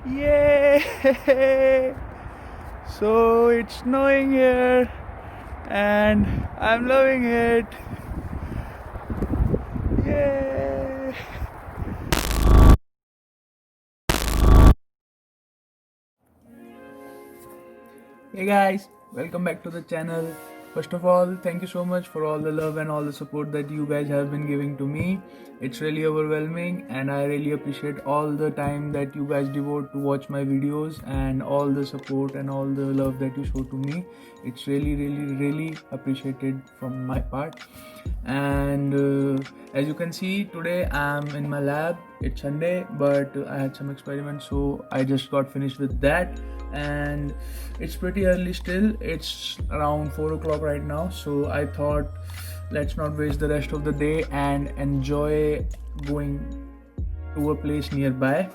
Yay! So it's snowing here and I'm loving it. Yay! Hey guys, welcome back to the channel. First of all, thank you so much for all the love and all the support that you guys have been giving to me. It's really overwhelming and I really appreciate all the time that you guys devote to watch my videos and all the support and all the love that you show to me. It's really appreciated from my part. And as you can see, today I'm in my lab. It's Sunday, but I had some experiments, so I just got finished with that. And it's pretty early still. It's around 4 o'clock right now, so I thought let's not waste the rest of the day and enjoy going to a place nearby.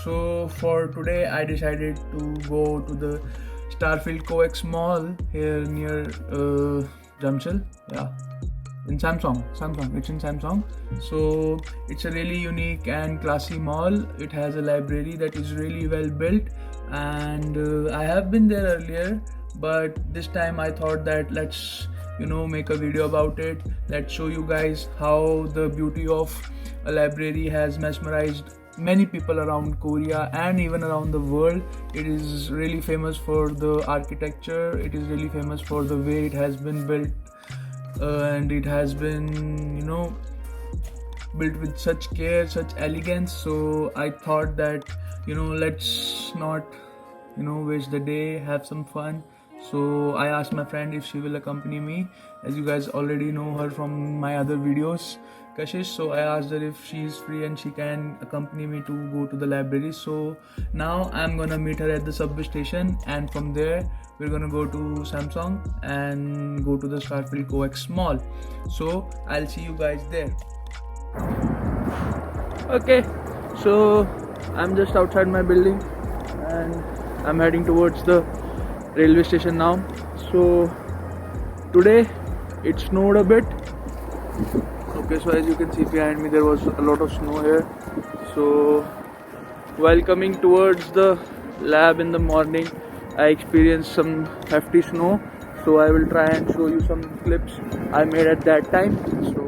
So for today I decided to go to the Starfield Coex Mall here near Jamshid. Yeah, in Samsung. It's in Samsung. So it's a really unique and classy mall. It has a library that is really well built, and I have been there earlier, but this time I thought that let's make a video about it. Let's show you guys how the beauty of a library has mesmerized many people around Korea and even around the world. It is really famous for the architecture. It is really famous for the way it has been built, and it has been built with such care, such elegance. So I thought that let's not waste the day, have some fun. So I asked my friend if she will accompany me. As you guys already know her from my other videos, Kashish. So I asked her if she is free and she can accompany me to go to the library. So now I'm gonna meet her at the subway station, and from there we're gonna go to Samsung and go to the Starfield Coex Mall. So I'll see you guys there. Okay, so I'm just outside my building and I'm heading towards the railway station now. So today it snowed a bit. Okay, so as you can see behind me, there was a lot of snow here. So while coming towards the lab in the morning, I experienced some hefty snow. So I will try and show you some clips I made at that time. So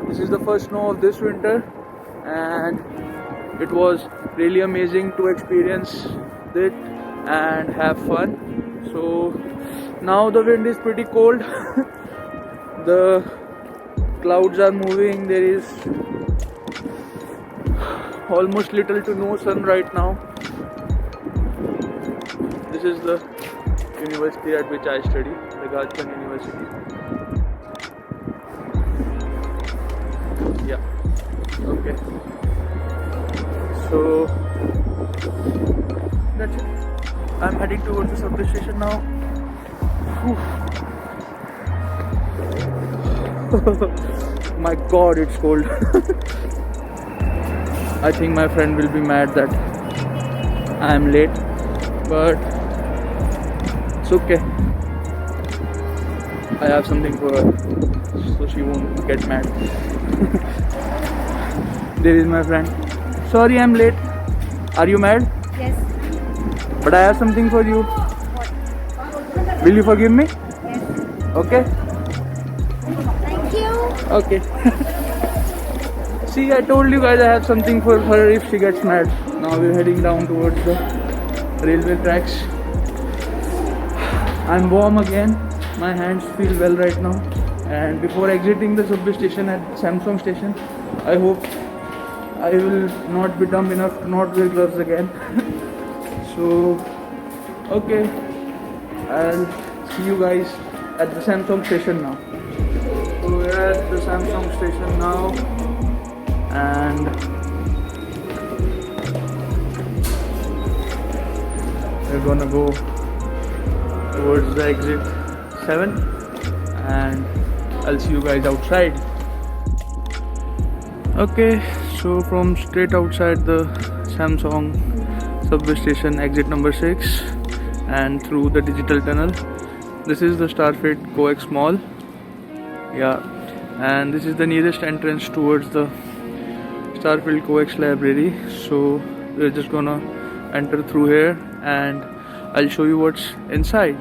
this is the first snow of this winter, and it was really amazing to experience it and have fun. So now the wind is pretty cold. The clouds are moving. There is almost little to no sun right now. This is the university at which I study, the Gajkan University. Yeah. Okay. So that's it. I'm heading towards the subway station now. My God, it's cold. I think my friend will be mad that I'm late, but it's okay. I have something for her, so she won't get mad. There is my friend. Sorry, I'm late. Are you mad? Yes. But I have something for you. What? Will you forgive me? Yes. Okay? Thank you. Okay. See, I told you guys I have something for her if she gets mad. Now we're heading down towards the railway tracks. I'm warm again. My hands feel well right now. And before exiting the subway station at Samsung station, I hope I will not be dumb enough to not wear gloves again. So, okay, I'll see you guys at the Samsung station now. So we're at the Samsung station now, and we're gonna go towards the exit 7, and I'll see you guys outside. Okay, so from straight outside the Samsung subway station, exit number 6, and through the digital tunnel, this is the Starfit Coex Mall. Yeah, and this is the nearest entrance towards the Starfield Coex library. So we're just gonna enter through here, and I'll show you what's inside.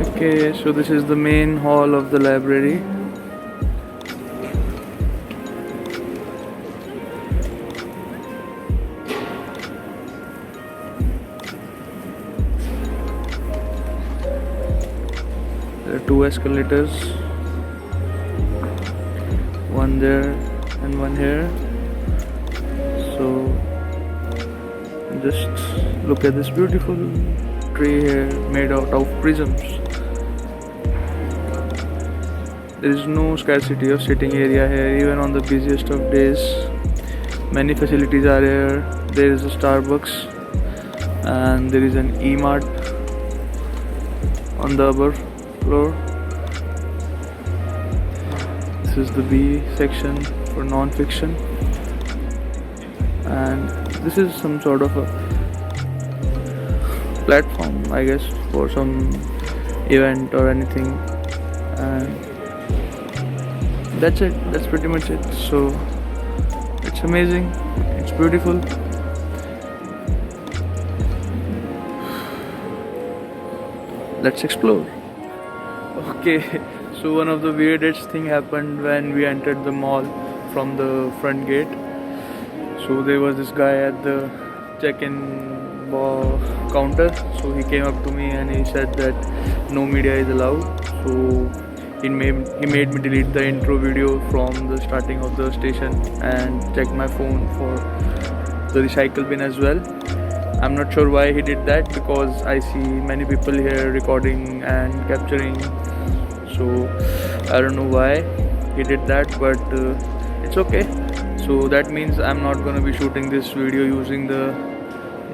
Okay, so this is the main hall of the library. There are 2 escalators, one there and one here. So just look at this beautiful tree here made out of prisms. There is no scarcity of sitting area here, even on the busiest of days. Many facilities are here. There is a Starbucks, and there is an E-Mart on the upper floor. This is the B section for non-fiction, and this is some sort of a platform, I guess, for some event or anything, and that's it. That's pretty much it. So it's amazing, it's beautiful. Let's explore. Okay, so one of the weirdest thing happened when we entered the mall from the front gate. So there was this guy at the check-in counter. So he came up to me and he said that no media is allowed. So he made me delete the intro video from the starting of the station and check my phone for the recycle bin as well. I'm not sure why he did that, because I see many people here recording and capturing. So I don't know why he did that, but it's okay. So that means I'm not gonna be shooting this video using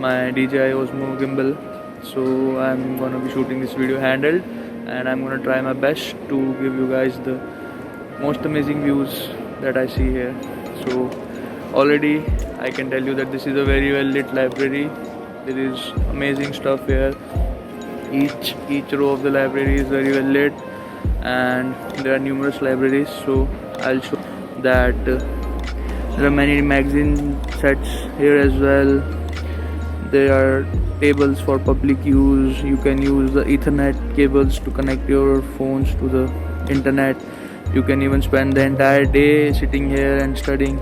my DJI Osmo gimbal. So I'm gonna be shooting this video handheld, and I'm gonna try my best to give you guys the most amazing views that I see here. So already I can tell you that this is a very well lit library. There is amazing stuff here. Each row of the library is very well lit, and there are numerous libraries. So I'll show that there are many magazine sets here as well. There are tables for public use. You can use the Ethernet cables to connect your phones to the internet. You can even spend the entire day sitting here and studying.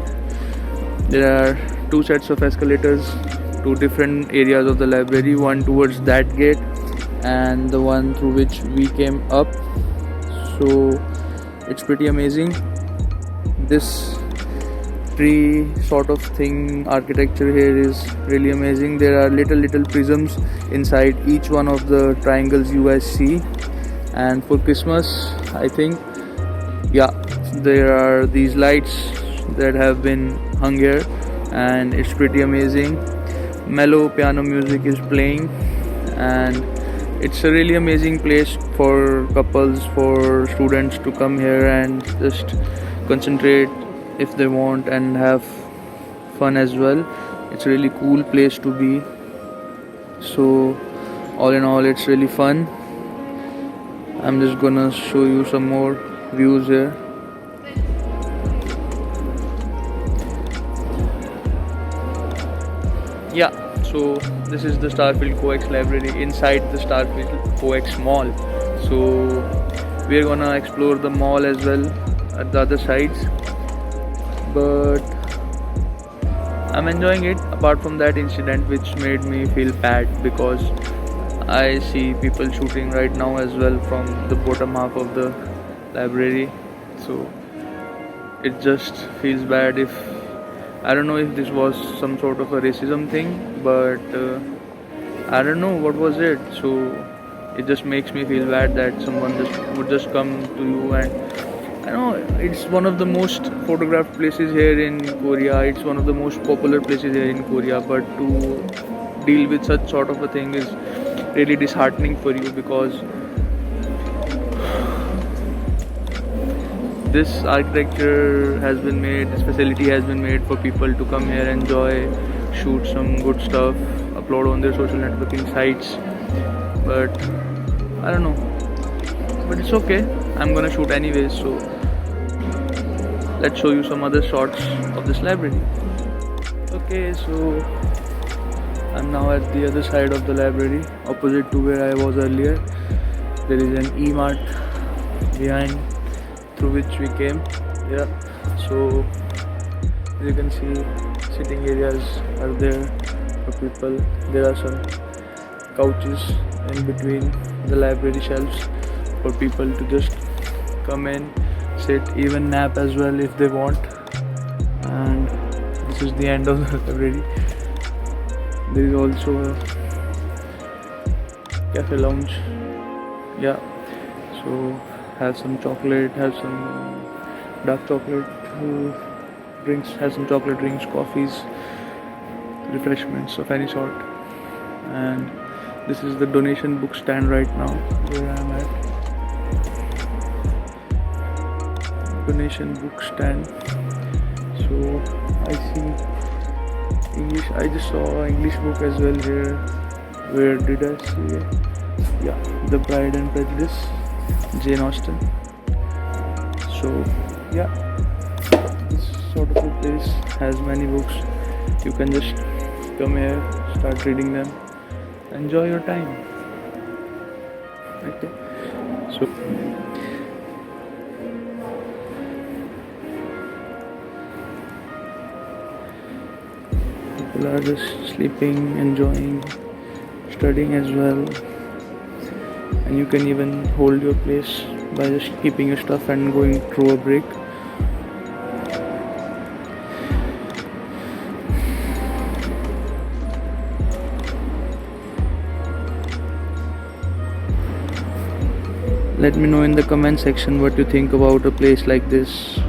There are 2 sets of escalators to different areas of the library, one towards that gate and the one through which we came up. So it's pretty amazing. This tree sort of thing architecture here is really amazing. There are little prisms inside each one of the triangles you guys see, and for Christmas, I think, yeah, there are these lights that have been hung here, and it's pretty amazing. Mellow piano music is playing, and it's a really amazing place for couples, for students to come here and just concentrate if they want and have fun as well. It's a really cool place to be. So all in all, it's really fun. I'm just gonna show you some more views here. Yeah, so this is the Starfield Coex library inside the Starfield Coex mall. So we're gonna explore the mall as well at the other sides. but I'm enjoying it. Apart from that incident which made me feel bad, because I see people shooting right now as well from the bottom half of the library, so it just feels bad. If I don't know if this was some sort of a racism thing, but I don't know what was it. So it just makes me feel bad that someone just would just come to you, and I know it's one of the most photographed places here in Korea. It's one of the most popular places here in Korea, but to deal with such sort of a thing is really disheartening for you, because this architecture has been made, this facility has been made for people to come here, enjoy, shoot some good stuff, upload on their social networking sites. But I don't know, but it's okay, I'm gonna shoot anyways. So let's show you some other shots of this library. Okay, so I'm now at the other side of the library, opposite to where I was earlier. There is an E-Mart behind, through which we came. Yeah, so you can see sitting areas are there for people. There are some couches in between the library shelves for people to just come in, sit, even nap as well if they want. And this is the end of the library. There is also a cafe lounge. Yeah, so have some chocolate, have some dark chocolate drinks, have some chocolate drinks, coffees, refreshments of any sort. And this is the donation book stand right now where I am at. Donation book stand. So I see English. I just saw an English book as well here. Where did I see it? Yeah, The Pride and Prejudice, Jane Austen. So yeah, this sort of a place has many books. You can just come here, start reading them, enjoy your time. Okay, so people are just sleeping, enjoying, studying as well. And you can even hold your place by just keeping your stuff and going through a break. Let me know in the comment section what you think about a place like this.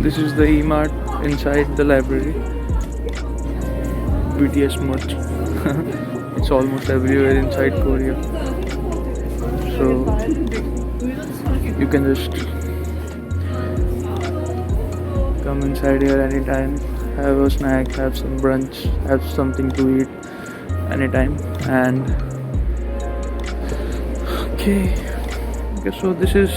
This is the E-Mart inside the library. BTS merch. It's almost everywhere inside Korea. So you can just come inside here anytime, have a snack, have some brunch, have something to eat anytime. And okay, so this is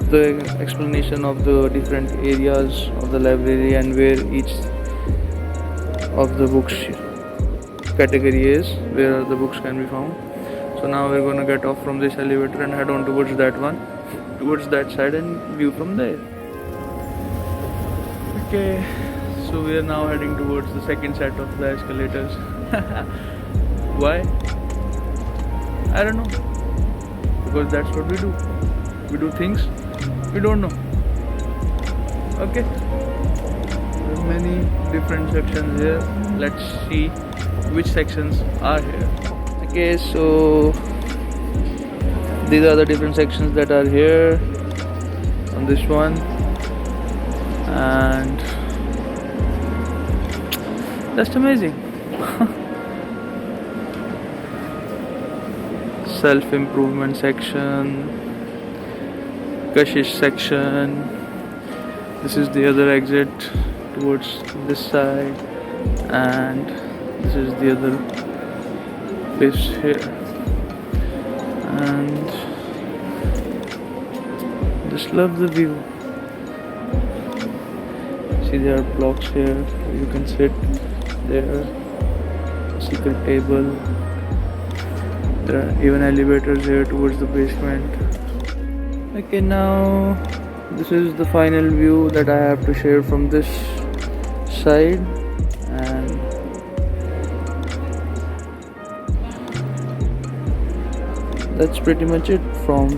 the explanation of the different areas of the library and where each of the books category is, where the books can be found. So now we're gonna get off from this elevator and head on towards that one, towards that side, and view from there. Okay, so we are now heading towards the second set of the escalators. Why? I don't know, because that's what we do. We do things we don't know. Okay, there are many different sections here. Let's see which sections are here. Okay, so these are the different sections that are here on this one. And that's amazing. Self-improvement section, Kashish section. This is the other exit towards this side, and this is the other place here. And just love the view. See, there are blocks here, you can sit there, secret table. There are even elevators here towards the basement. Okay, now this is the final view that I have to share from this side, and that's pretty much it from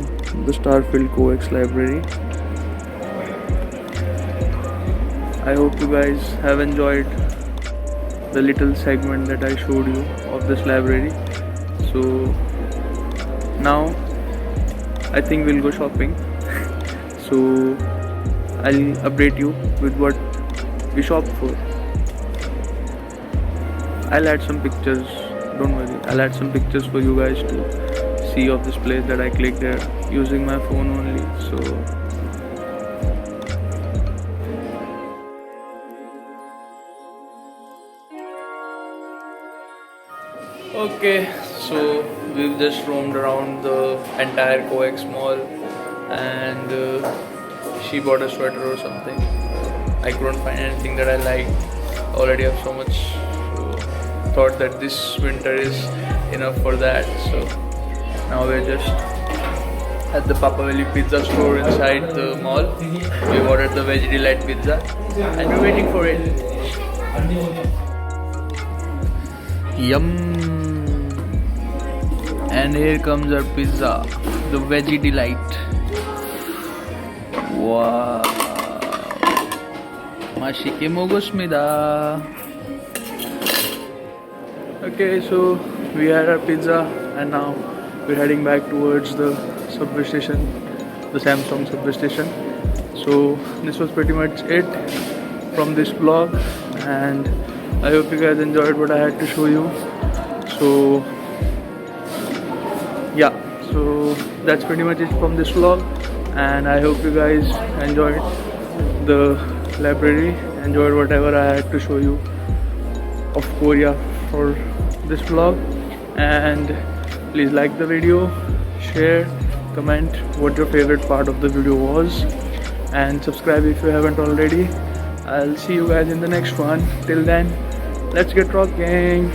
the Starfield COEX library. I hope you guys have enjoyed the little segment that I showed you of this library. So now I think we'll go shopping. So I'll update you with what we shopped for. I'll add some pictures, don't worry, I'll add some pictures for you guys to see of this place that I clicked there using my phone only. So okay, so we've just roamed around the entire COEX mall, and she bought a sweater or something. I couldn't find anything that I liked. I already have so much, so thought that this winter is enough for that. So now we're just at the Pappavelli pizza store inside the mall. We ordered the Veggie Delight pizza and we're waiting for it. Yum! And here comes our pizza, the Veggie Delight. Wow! Mashike mogosmida. Okay, so we had our pizza and now we're heading back towards the subway station, the Samsung subway station. So this was pretty much it from this vlog, and I hope you guys enjoyed what I had to show you. So yeah, so that's pretty much it from this vlog, and I hope you guys enjoyed the library, enjoyed whatever I had to show you of Korea for this vlog. And please like the video, share, comment what your favorite part of the video was, and subscribe if you haven't already. I'll see you guys in the next one. Till then, let's get rocking.